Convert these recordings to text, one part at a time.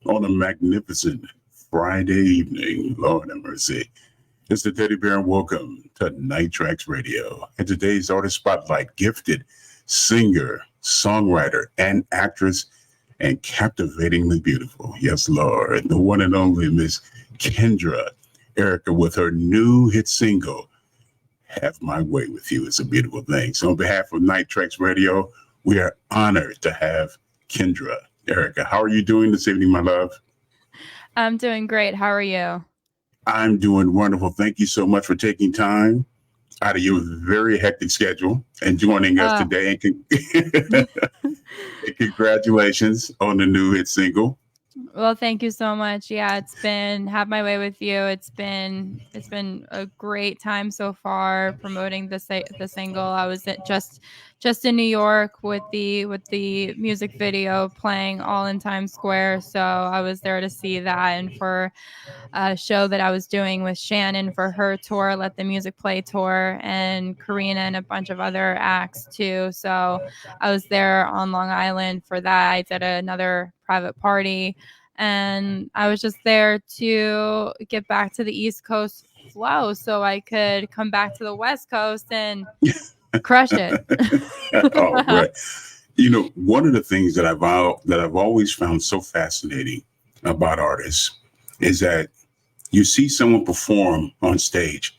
on a magnificent Friday evening. Lord have mercy. It's the Teddy Bear, and welcome to Night Traxx Radio. And today's artist spotlight, gifted singer, songwriter, and actress, and captivatingly beautiful. Yes, Lord, the one and only Miss Kendra Erika with her new hit single, Have My Way With You. It's a beautiful thing. So on behalf of Night Traxx Radio, we are honored to have Kendra Erika. How are you doing this evening, my love? I'm doing great. How are you? I'm doing wonderful. Thank you so much for taking time out of your very hectic schedule and joining us today. And congratulations on the new hit single. Well, thank you so much. Yeah, it's been Have My Way With You. It's been a great time so far promoting the single. I was just in New York with the music video playing all in Times Square. So I was there to see that, and for a show that I was doing with Shannon for her tour, Let the Music Play tour, and Karina and a bunch of other acts too. So I was there on Long Island for that. I did another private party, and I was just there to get back to the East Coast flow so I could come back to the West Coast and crush it. Oh, right. You know, one of the things that I've always found so fascinating about artists is that you see someone perform on stage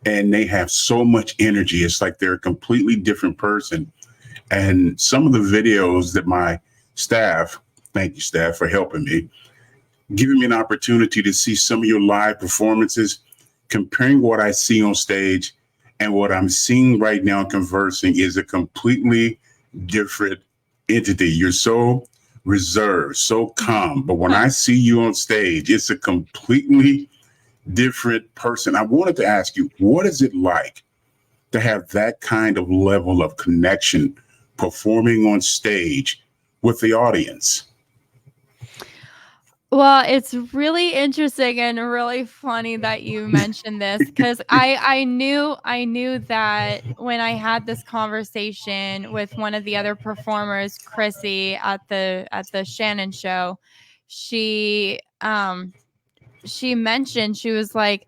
and they have so much energy. It's like they're a completely different person. And some of the videos that my staff, thank you, staff, for helping me, giving me an opportunity to see some of your live performances, comparing what I see on stage and what I'm seeing right now conversing is a completely different entity. You're so reserved, so calm. But when I see you on stage, it's a completely different person. I wanted to ask you, what is it like to have that kind of level of connection performing on stage with the audience? Well, it's really interesting and really funny that you mentioned this, because I knew that when I had this conversation with one of the other performers, Chrissy, at the Shannon show. She mentioned, she was like,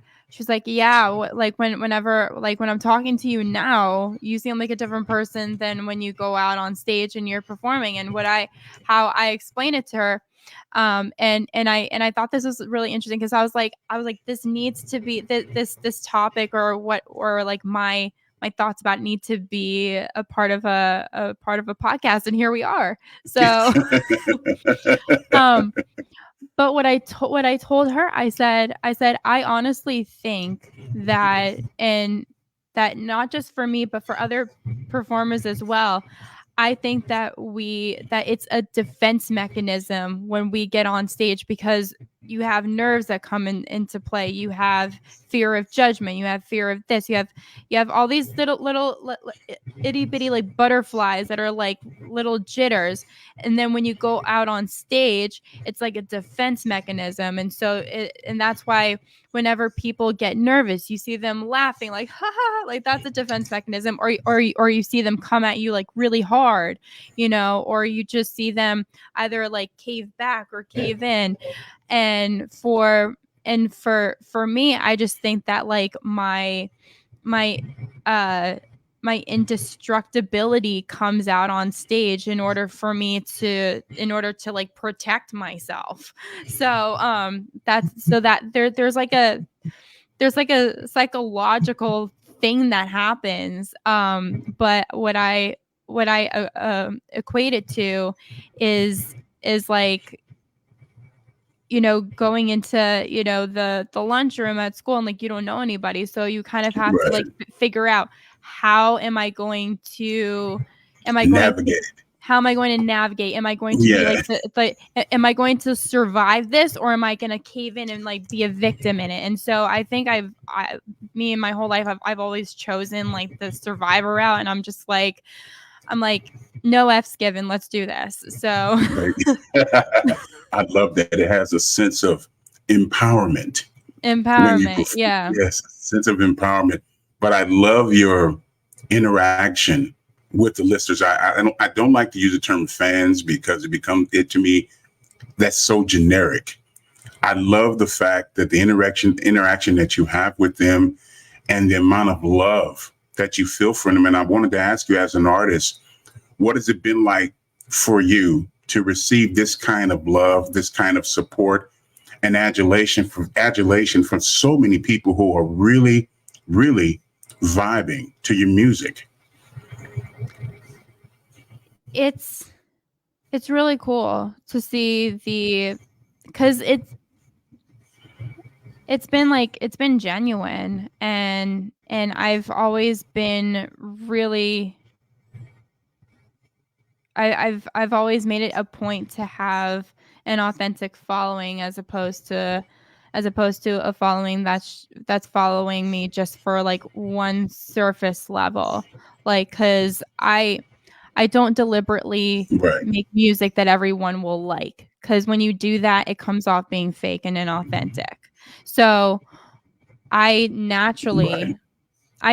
yeah, like whenever, like when I'm talking to you now, you seem like a different person than when you go out on stage and you're performing. And how I explained it to her, and I thought this was really interesting, because I was like, this needs to be this topic, or like my thoughts about it need to be a part of a podcast, and here we are. So um but what I told her, I said I honestly think that, and that not just for me but for other performers as well, I think that it's a defense mechanism when we get on stage, because you have nerves that come into play. You have fear of judgment. You have fear of this. You have all these little itty bitty like butterflies that are like little jitters. And then when you go out on stage, it's like a defense mechanism. And that's why whenever people get nervous, you see them laughing like ha ha, like that's a defense mechanism, or you see them come at you like really hard, or you just see them either like cave back or cave in. And for me, I just think that like my uh my indestructibility comes out on stage in order to like protect myself. There's like a psychological thing that happens. But what I equate it to is like, going into, the lunchroom at school, and like you don't know anybody, so you kind of have to Right. like figure out, how am I going to Navigate. how am I going to navigate? Am I going to be Yeah. like am I going to survive this, or am I going to cave in and like be a victim in it? And so I think me and my whole life, I've always chosen like the survivor route, and I'm like, no F's given, let's do this. So Right. I love that it has a sense of empowerment when you empowerment, perform. yeah. Yes, sense of empowerment. But I love your interaction with the listeners. I don't like to use the term fans, because it to me that's so generic. I love the fact that the interaction that you have with them and the amount of love that you feel for them. And I wanted to ask you, as an artist, what has it been like for you to receive this kind of love, this kind of support and adulation from so many people who are really, really vibing to your music? It's really cool to see because it's been genuine, and I've always been really I've always made it a point to have an authentic following, as opposed to a following that's following me just for like one surface level, like, because I don't deliberately Right, make music that everyone will like, because when you do that, it comes off being fake and inauthentic. So I right,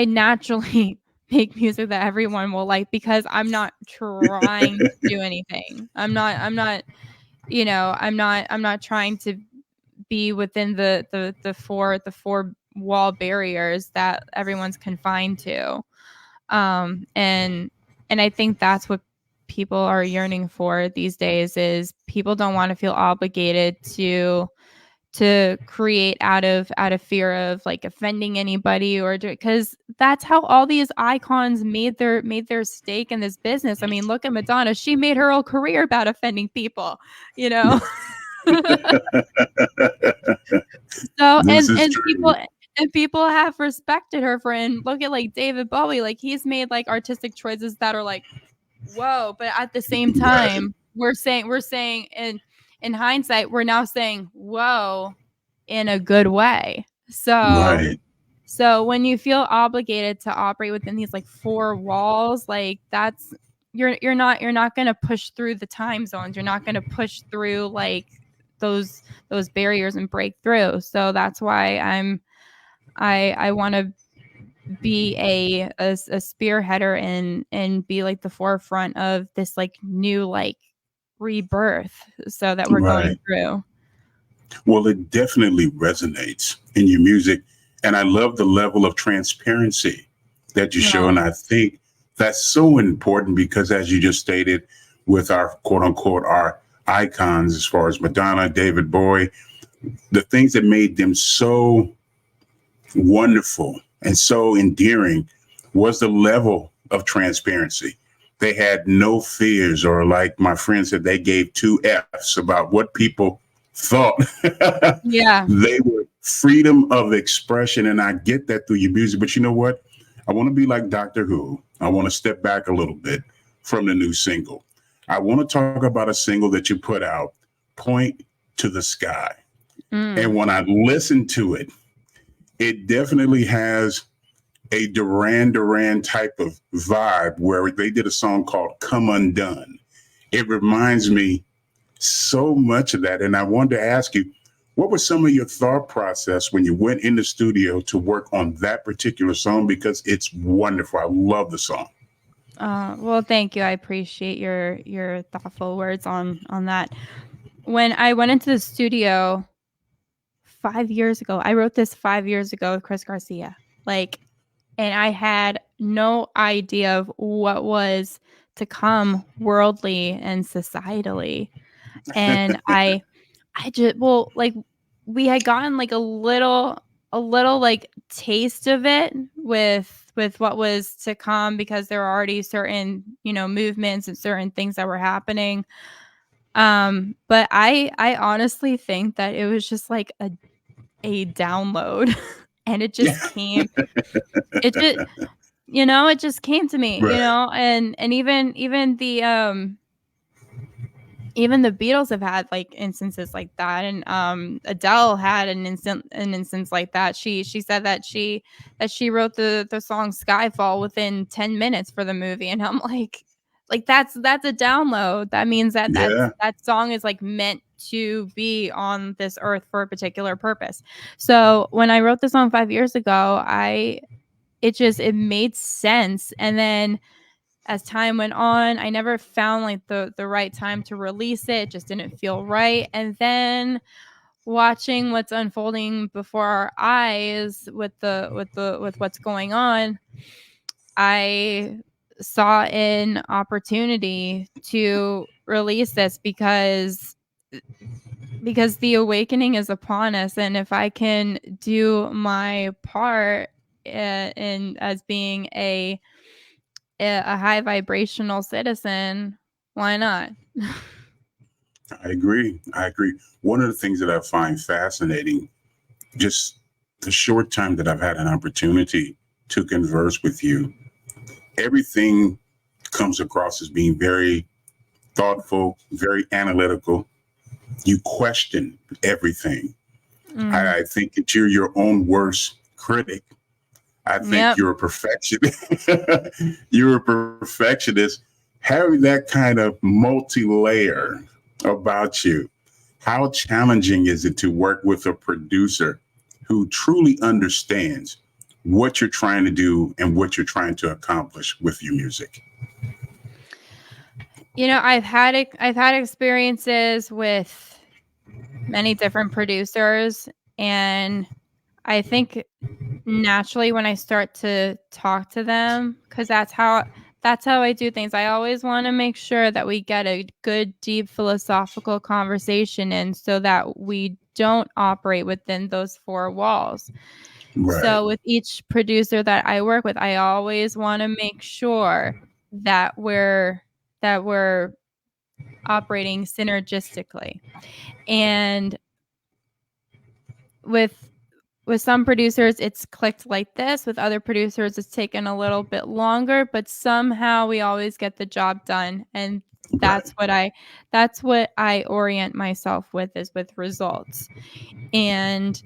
naturally make music that everyone will like, because I'm not trying to do anything. I'm not trying to be within the four wall barriers that everyone's confined to. And I think that's what people are yearning for these days, is people don't want to feel obligated to create out of fear of like offending anybody, or because that's how all these icons made their stake in this business. I mean, look at Madonna. She made her whole career about offending people, you know. So this is and true. people have respected her for it. And look at like David Bowie, like he's made like artistic choices that are like, whoa, but at the same Right, time, we're saying in hindsight, we're now saying whoa in a good way. So right, when you feel obligated to operate within these like four walls, like that's you're not going to push through the time zones. You're not going to push through like those barriers and break through. So that's why I want to be a spearheader and be like the forefront of this like new like rebirth, so that we're going right. through. Well, it definitely resonates in your music. And I love the level of transparency that you show. Well, And I think that's so important because, as you just stated, with our quote unquote, our icons, as far as Madonna, David Bowie, the things that made them so wonderful and so endearing was the level of transparency. They had no fears, or like my friend said, they gave two F's about what people thought. yeah. They were freedom of expression. And I get that through your music. But you know what? I want to be like Doctor Who. I want to step back a little bit from the new single. I want to talk about a single that you put out, Point to the Sky. And Mm. when I listen to it, it definitely has a Duran Duran type of vibe, where they did a song called Come Undone. It reminds me so much of that. And I wanted to ask you, what was some of your thought process when you went in the studio to work on that particular song? Because it's wonderful. I love the song. Well, thank you. I appreciate your thoughtful words on that. When I went into the studio 5 years ago, I wrote this 5 years ago with Chris Garcia. Like, and I had no idea of what was to come worldly and societally. And I just, well, like, we had gotten like a little like taste of it with what was to come, because there were already certain, movements and certain things that were happening. But I honestly think that it was just like a download, and it Yeah. just came. It just it just came to me, Right. and even the Beatles have had like instances like that, and Adele had an instance like that. She said that she wrote the song Skyfall within 10 minutes for the movie, and I'm like that's a download. That means Yeah. that song is like meant to be on this earth for a particular purpose. So when I wrote the song 5 years ago, it made sense. And then as time went on, I never found like the right time to release it. It just didn't feel right. And then watching what's unfolding before our eyes with what's going on, I saw an opportunity to release this because the awakening is upon us, and if I can do my part in as being a high vibrational citizen, why not? I agree. I agree. One of the things that I find fascinating, just the short time that I've had an opportunity to converse with you, everything comes across as being very thoughtful, very analytical. You question everything. I think that you're your own worst critic. I think Yep. you're a perfectionist. You're a perfectionist. Having that kind of multi-layer about you, how challenging is it to work with a producer who truly understands what you're trying to do and what you're trying to accomplish with your music? You know, I've had experiences with many different producers, and I think naturally when I start to talk to them, because that's how I do things. I always want to make sure that we get a good, deep philosophical conversation in, so that we don't operate within those four walls. Right, So with each producer that I work with, I always want to make sure that we're operating synergistically. And with some producers it's clicked like this, with other producers it's taken a little bit longer, but somehow we always get the job done. And right, that's what I orient myself with, is with results. And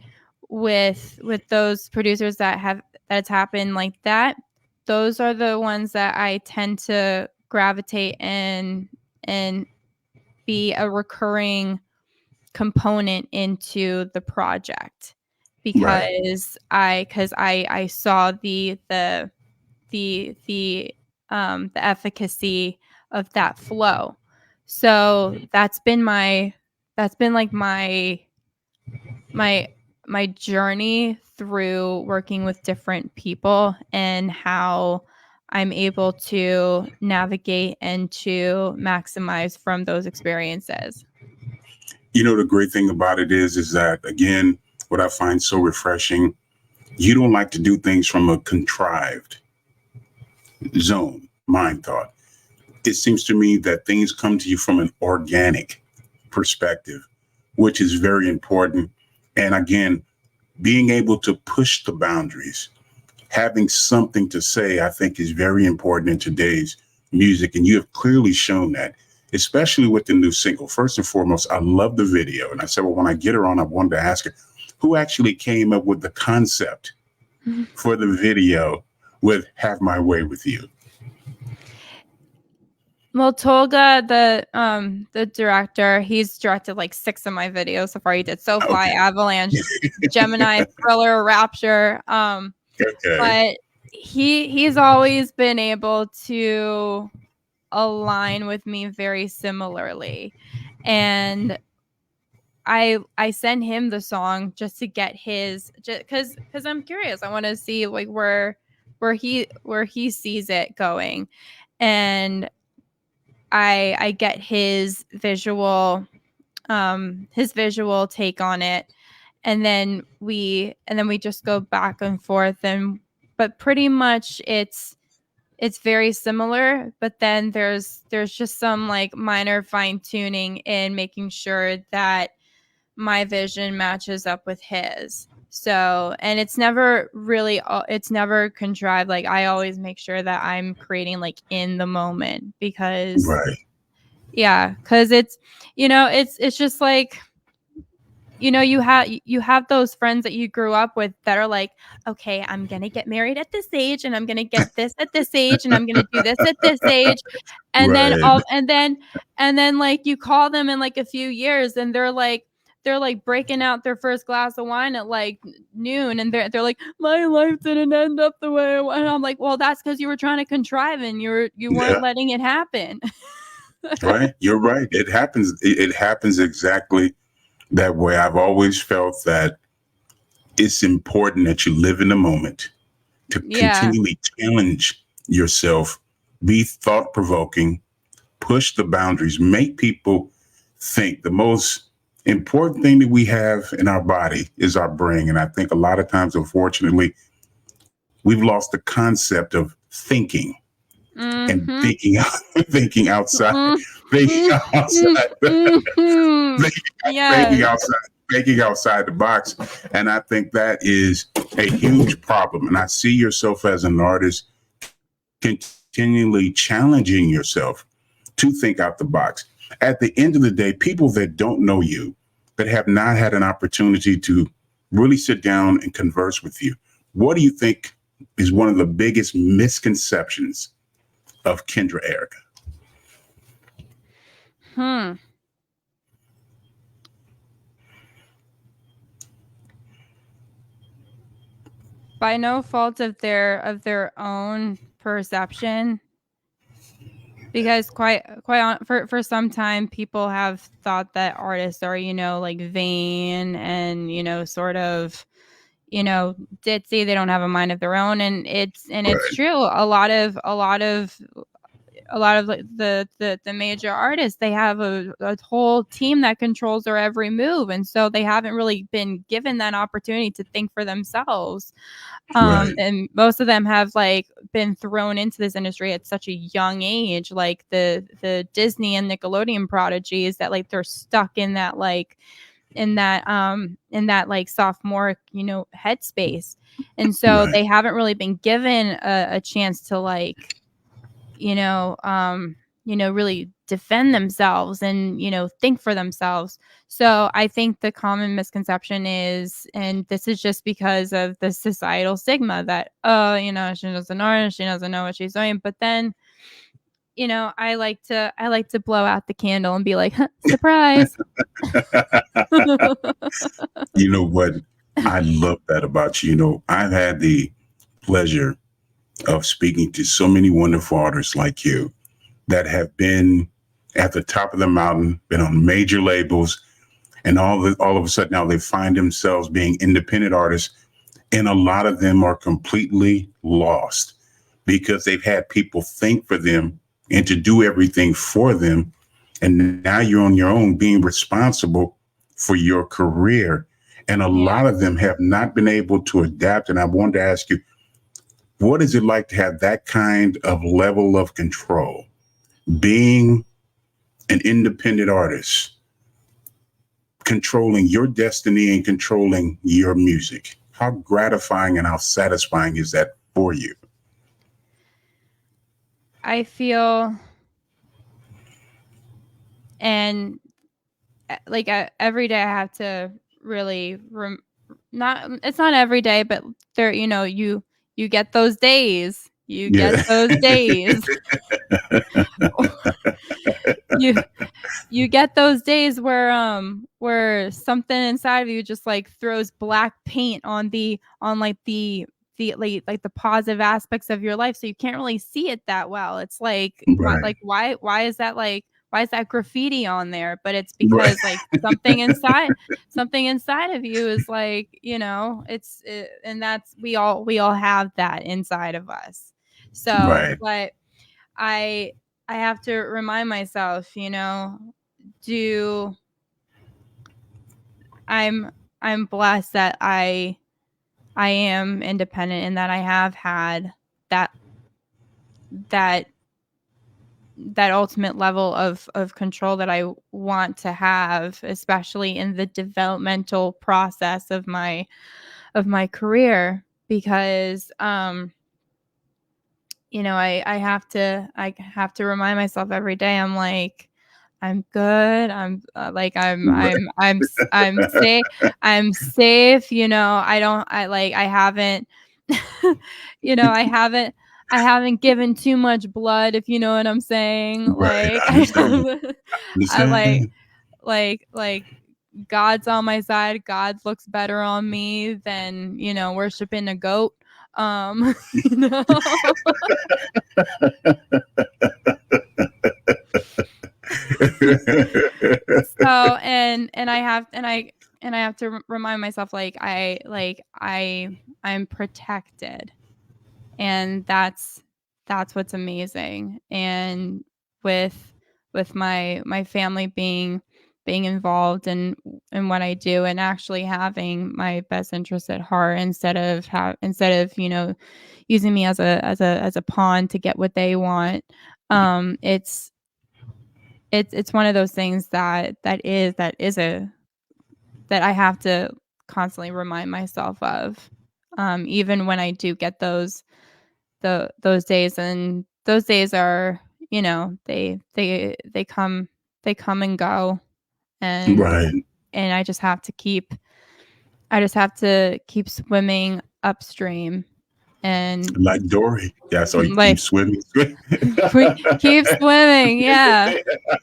with those producers that's happened like that, those are the ones that I tend to gravitate and be a recurring component into the project, right. because I saw the efficacy of that flow. So that's been like my my journey through working with different people, and how I'm able to navigate and to maximize from those experiences. You know, the great thing about it is that, again, what I find so refreshing, you don't like to do things from a contrived zone, mind thought. It seems to me that things come to you from an organic perspective, which is very important. And again, being able to push the boundaries, having something to say, I think is very important in today's music. And you have clearly shown that, especially with the new single. First and foremost, I love the video. And I said, well, when I get her on, I wanted to ask her who actually came up with the concept for the video with Have My Way with You. Well, Tolga, the director, he's directed like 6 of my videos so far. He did So Fly, Okay. Avalanche, Gemini, Thriller, Rapture. Okay. But he's always been able to align with me very similarly. And I send him the song just to get his, just because I'm curious. I want to see like where he sees it going. And I get his visual take on it, and then we just go back and forth. And but pretty much it's very similar, but then there's just some like minor fine tuning in making sure that my vision matches up with his. So, and it's never contrived. Like I always make sure that I'm creating like in the moment, because Right. it's, it's just like, you have those friends that you grew up with that are like, okay, I'm going to get married at this age, and I'm going to get this at this age, and I'm going to do this at this age. And then Right. like you call them in like a few years, and they're they're like breaking out their first glass of wine at like noon, and they're like, my life didn't end up the way I want. And I'm like, well, that's because you were trying to contrive and you weren't letting it happen. Right. You're right. It happens. It happens exactly that way. I've always felt that it's important that you live in the moment, to continually challenge yourself, be thought provoking, push the boundaries, make people think. The most important thing that we have in our body is our brain. And I think a lot of times, unfortunately, we've lost the concept of thinking. And thinking outside, thinking outside, thinking outside the box. And I think that is a huge problem. And I see yourself as an artist continually challenging yourself to think out the box. At the end of the day, people that don't know you, that have not had an opportunity to really sit down and converse with you, what do you think is one of the biggest misconceptions of Kendra Erika? By no fault of their own perception, because for some time people have thought that artists are, like vain and sort of ditzy. They don't have a mind of their own, and it's true. A lot of the major artists, they have a whole team that controls their every move, and so they haven't really been given that opportunity to think for themselves. And most of them have like been thrown into this industry at such a young age, like the Disney and Nickelodeon prodigies, that like they're stuck in that sophomore headspace, and so they haven't really been given a chance to really defend themselves and think for themselves. So I think the common misconception is, and this is just because of the societal stigma, that she doesn't know, she doesn't know what she's doing. But then I like to blow out the candle and be like, surprise. You know what? I love that about you. I've had the pleasure of speaking to so many wonderful artists like you that have been at the top of the mountain, been on major labels, and all of a sudden now they find themselves being independent artists, and a lot of them are completely lost because they've had people think for them and to do everything for them, and now you're on your own being responsible for your career, and a lot of them have not been able to adapt. And I wanted to ask you, what is it like to have that kind of level of control, being an independent artist, controlling your destiny and controlling your music? How gratifying and how satisfying is that for you? I feel, and like every day I have to really it's not every day, but there, you get those days. You get those days. you get those days where something inside of you just like throws black paint on the positive aspects of your life, so you can't really see it that well. It's like, why is that graffiti on there? But it's because like something inside of you is like, and that's, we all have that inside of us. So but I have to remind myself, I'm blessed that I am independent, and that I have had that ultimate level of control that I want to have, especially in the developmental process of my career, because I have to remind myself every day. I'm like, I'm good. I'm safe. I'm safe. I haven't given too much blood, if you know what I'm saying. Right. Like, I understand. I like God's on my side. God looks better on me than, worshiping a goat. You know. So I have to remind myself I'm protected, and that's what's amazing. And with my family being involved in what I do, and actually having my best interest at heart, instead of using me as a pawn to get what they want. It's one of those things that I have to constantly remind myself of, even when I do get those days. And those days are, they come and go. and Right. and I just have to keep swimming upstream, and Like Dory. Yeah, so you keep like swimming. keep swimming. Yeah.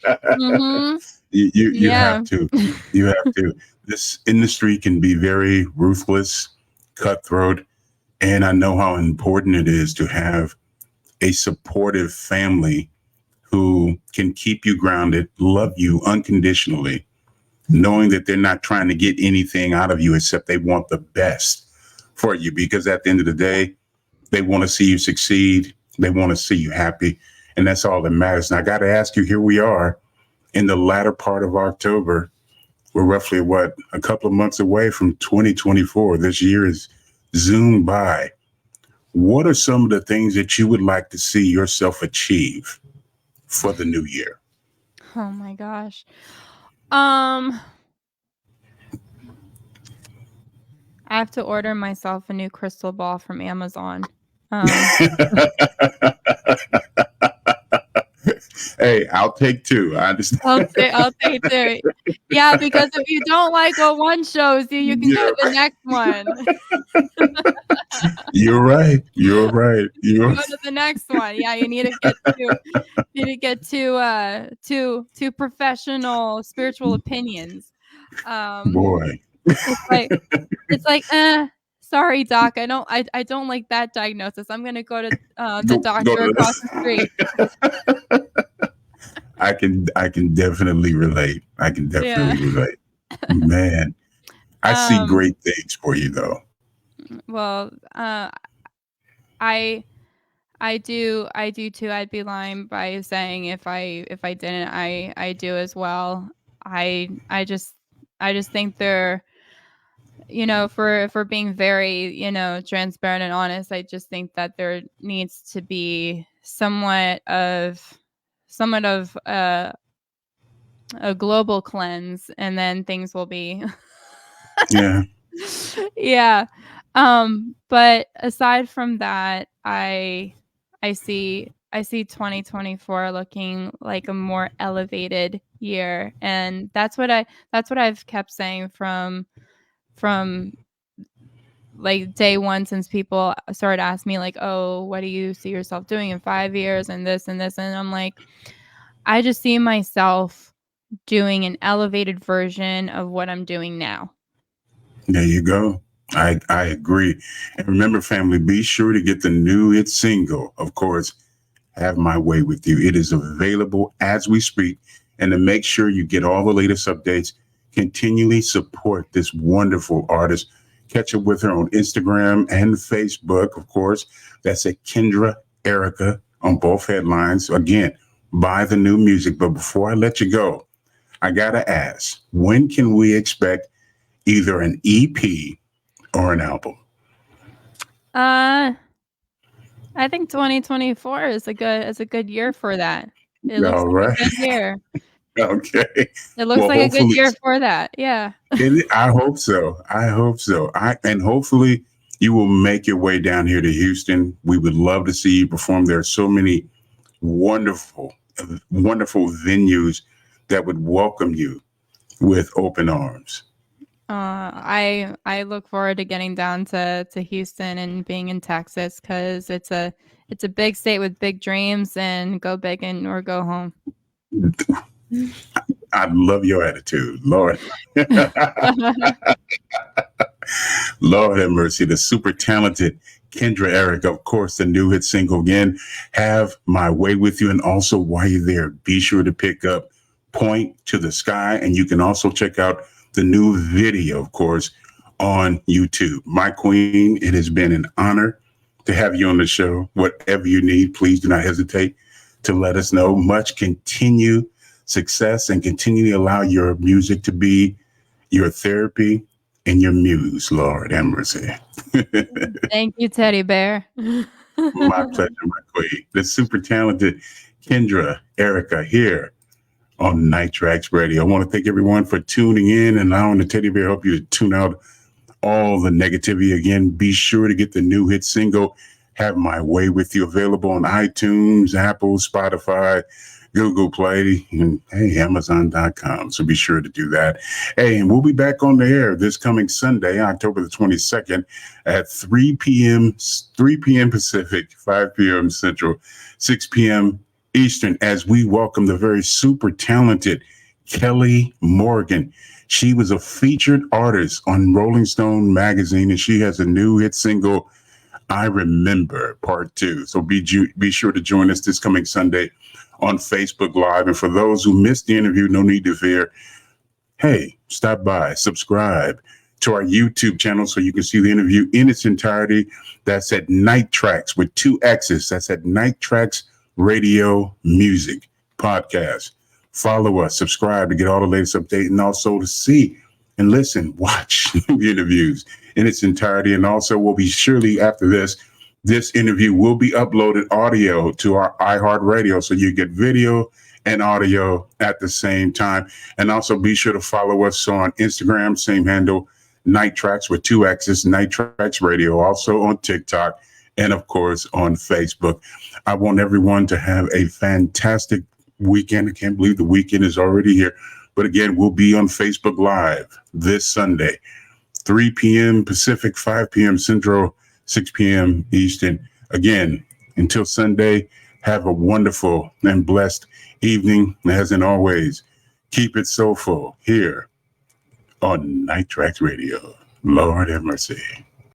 Mm-hmm. You Yeah. have to. You have to. This industry can be very ruthless, cutthroat, and I know how important it is to have a supportive family who can keep you grounded, love you unconditionally, knowing that they're not trying to get anything out of you except they want the best for you. Because at the end of the day, they want to see you succeed. They want to see you happy. And that's all that matters. And I got to ask you, here we are in the latter part of October. We're roughly, a couple of months away from 2024. This year is zoomed by. What are some of the things that you would like to see yourself achieve for the new year? Oh my gosh. I have to order myself a new crystal ball from Amazon. Hey, I'll take two. I understand. I'll take two. Yeah, because if you don't like what one shows you, you can go to the next one. You're right. You're right. Go to the next one. Yeah, you need to get two professional spiritual opinions. Boy. It's like, sorry, doc, I don't like that diagnosis. I'm gonna go to the doctor across the street. I can definitely relate. Relate. Man, I see great things for you though. Well, I do too. I'd be lying by saying if I didn't. I do as well. I just think they're, for being very, transparent and honest, I just think that there needs to be somewhat of a global cleanse, and then things will be Yeah. yeah. But aside from that, I see 2024 looking like a more elevated year, and that's what I've kept saying from like day one, since people started asking me like, oh, what do you see yourself doing in 5 years, and this and this, and I'm like, I just see myself doing an elevated version of what I'm doing now. There you go. I agree. And remember, family, be sure to get the new hit single, of course, Have My Way With You. It is available as we speak. And to make sure you get all the latest updates, continually support this wonderful artist. Catch up with her on Instagram and Facebook, of course. That's at Kendra Erika on both headlines. Again, buy the new music. But before I let you go, I got to ask, when can we expect either an EP or an album? I think 2024 is a good year for that. It looks All like right. a good year. Okay. It looks like a good year for that. Yeah. I hope so. And hopefully you will make your way down here to Houston. We would love to see you perform. There are so many wonderful, wonderful venues that would welcome you with open arms. I look forward to getting down to Houston and being in Texas, because it's a big state with big dreams, and go big or go home. I love your attitude, Lord. Lord have mercy. The super talented Kendra Erika, of course, the new hit single again, Have My Way With You. And also, while you're there, be sure to pick up Point to the Sky. And you can also check out the new video, of course, on YouTube. My queen, it has been an honor to have you on the show. Whatever you need, please do not hesitate to let us know. Much continued success, and continue to allow your music to be your therapy and your muse, Lord have mercy. Thank you, teddy bear. My pleasure, my queen. The super talented Kendra Erika here on Night Traxx Radio. I want to thank everyone for tuning in and allowing the teddy bear help you to tune out all the negativity. Again, be sure to get the new hit single, Have My Way With You, available on iTunes, Apple, Spotify, Google Play, and hey, Amazon.com. So be sure to do that. Hey, and we'll be back on the air this coming Sunday, October the 22nd at 3 p.m. Pacific, 5 p.m. Central, 6 p.m. Eastern, as we welcome the very super talented Kelly Morgan. She was a featured artist on Rolling Stone magazine, and she has a new hit single, I Remember, Part 2. So be sure to join us this coming Sunday on Facebook Live. And for those who missed the interview, no need to fear. Hey, stop by, subscribe to our YouTube channel so you can see the interview in its entirety. That's at Night Traxx with 2 X's. That's at Night Traxx Radio Music Podcast. Follow us, subscribe to get all the latest updates, and also to see and listen, watch the interviews in its entirety. And also, we'll be surely after this interview will be uploaded audio to our iHeartRadio, so you get video and audio at the same time. And also be sure to follow us on Instagram, same handle, Night Traxx with 2 X's, Night Traxx Radio, also on TikTok, and of course on Facebook. I want everyone to have a fantastic weekend. I can't believe the weekend is already here. But again, we'll be on Facebook Live this Sunday, 3 p.m. Pacific, 5 p.m. Central, 6 p.m. Eastern. Again, until Sunday, have a wonderful and blessed evening. As in always, keep it soulful here on Night Traxx Radio. Lord have mercy.